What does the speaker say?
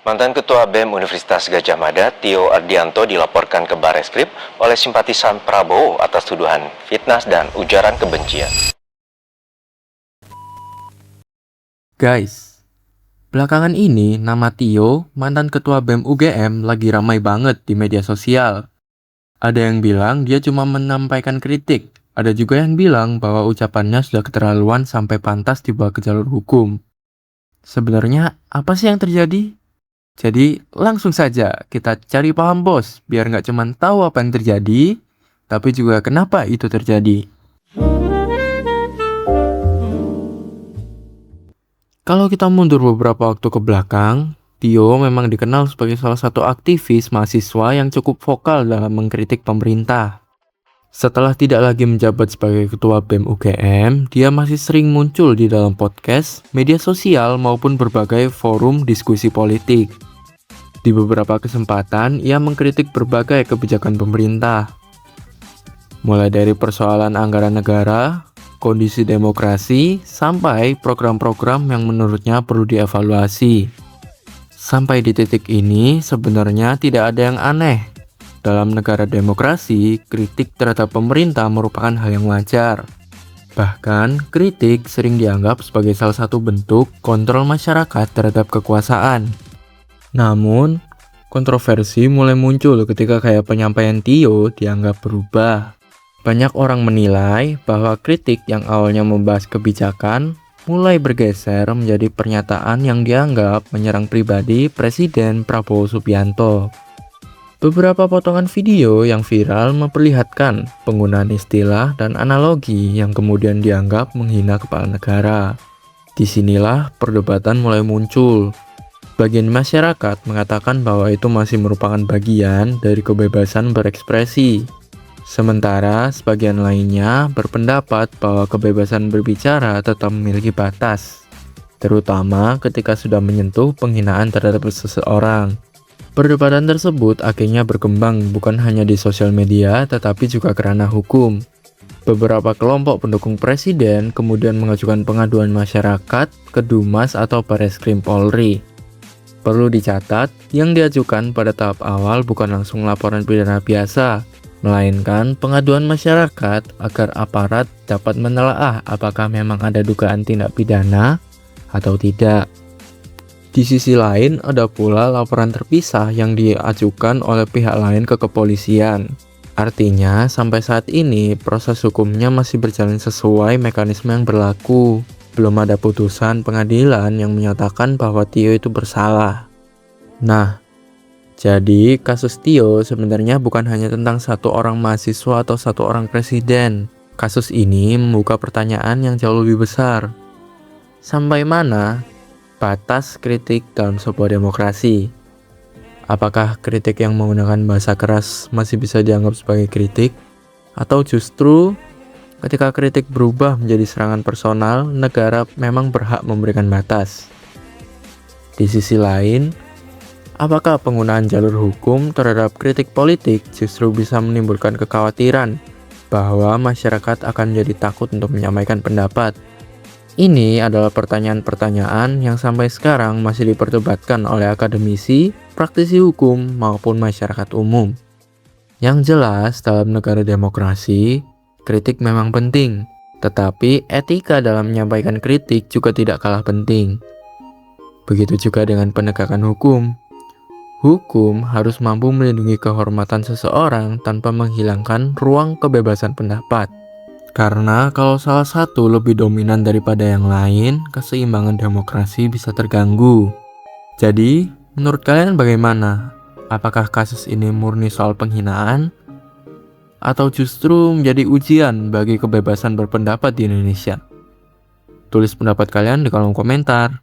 Mantan Ketua BEM Universitas Gadjah Mada, Tio Ardianto, dilaporkan ke Bareskrim oleh simpatisan Prabowo atas tuduhan fitnah dan ujaran kebencian. Guys, belakangan ini nama Tio, mantan Ketua BEM UGM, lagi ramai banget di media sosial. Ada yang bilang dia cuma menyampaikan kritik, ada juga yang bilang bahwa ucapannya sudah keterlaluan sampai pantas dibawa ke jalur hukum. Sebenarnya apa sih yang terjadi? Jadi langsung saja kita cari paham bos, biar nggak cuma tahu apa yang terjadi, tapi juga kenapa itu terjadi. Kalau kita mundur beberapa waktu ke belakang, Tio memang dikenal sebagai salah satu aktivis mahasiswa yang cukup vokal dalam mengkritik pemerintah. Setelah tidak lagi menjabat sebagai ketua BEM UGM, dia masih sering muncul di dalam podcast, media sosial, maupun berbagai forum diskusi politik. Di beberapa kesempatan, ia mengkritik berbagai kebijakan pemerintah. Mulai dari persoalan anggaran negara, kondisi demokrasi, sampai program-program yang menurutnya perlu dievaluasi. Sampai di titik ini, sebenarnya tidak ada yang aneh. Dalam negara demokrasi, kritik terhadap pemerintah merupakan hal yang wajar. Bahkan, kritik sering dianggap sebagai salah satu bentuk kontrol masyarakat terhadap kekuasaan. Namun, kontroversi mulai muncul ketika kayak penyampaian Tio dianggap berubah. Banyak orang menilai bahwa kritik yang awalnya membahas kebijakan mulai bergeser menjadi pernyataan yang dianggap menyerang pribadi Presiden Prabowo Subianto. Beberapa potongan video yang viral memperlihatkan penggunaan istilah dan analogi yang kemudian dianggap menghina kepala negara. Disinilah perdebatan mulai muncul. Bagian masyarakat mengatakan bahwa itu masih merupakan bagian dari kebebasan berekspresi. Sementara sebagian lainnya berpendapat bahwa kebebasan berbicara tetap memiliki batas, terutama ketika sudah menyentuh penghinaan terhadap seseorang. Perdebatan tersebut akhirnya berkembang bukan hanya di sosial media, tetapi juga ke ranah hukum. Beberapa kelompok pendukung presiden kemudian mengajukan pengaduan masyarakat ke Dumas atau Bareskrim Polri. Perlu dicatat, yang diajukan pada tahap awal bukan langsung laporan pidana biasa, melainkan pengaduan masyarakat agar aparat dapat menelaah apakah memang ada dugaan tindak pidana atau tidak. Di sisi lain, ada pula laporan terpisah yang diajukan oleh pihak lain ke kepolisian. Artinya, sampai saat ini proses hukumnya masih berjalan sesuai mekanisme yang berlaku. Belum ada putusan pengadilan yang menyatakan bahwa Tio itu bersalah. Nah, jadi kasus Tio sebenarnya bukan hanya tentang satu orang mahasiswa atau satu orang presiden. Kasus ini membuka pertanyaan yang jauh lebih besar. Sampai mana batas kritik dalam sebuah demokrasi? Apakah kritik yang menggunakan bahasa keras masih bisa dianggap sebagai kritik? Atau justru ketika kritik berubah menjadi serangan personal, negara memang berhak memberikan batas? Di sisi lain, apakah penggunaan jalur hukum terhadap kritik politik justru bisa menimbulkan kekhawatiran bahwa masyarakat akan jadi takut untuk menyampaikan pendapat? Ini adalah pertanyaan-pertanyaan yang sampai sekarang masih diperdebatkan oleh akademisi, praktisi hukum, maupun masyarakat umum. Yang jelas, dalam negara demokrasi, kritik memang penting, tetapi etika dalam menyampaikan kritik juga tidak kalah penting. Begitu juga dengan penegakan hukum. Hukum harus mampu melindungi kehormatan seseorang tanpa menghilangkan ruang kebebasan pendapat. Karena kalau salah satu lebih dominan daripada yang lain, keseimbangan demokrasi bisa terganggu. Jadi, menurut kalian bagaimana? Apakah kasus ini murni soal penghinaan? Atau justru menjadi ujian bagi kebebasan berpendapat di Indonesia? Tulis pendapat kalian di kolom komentar.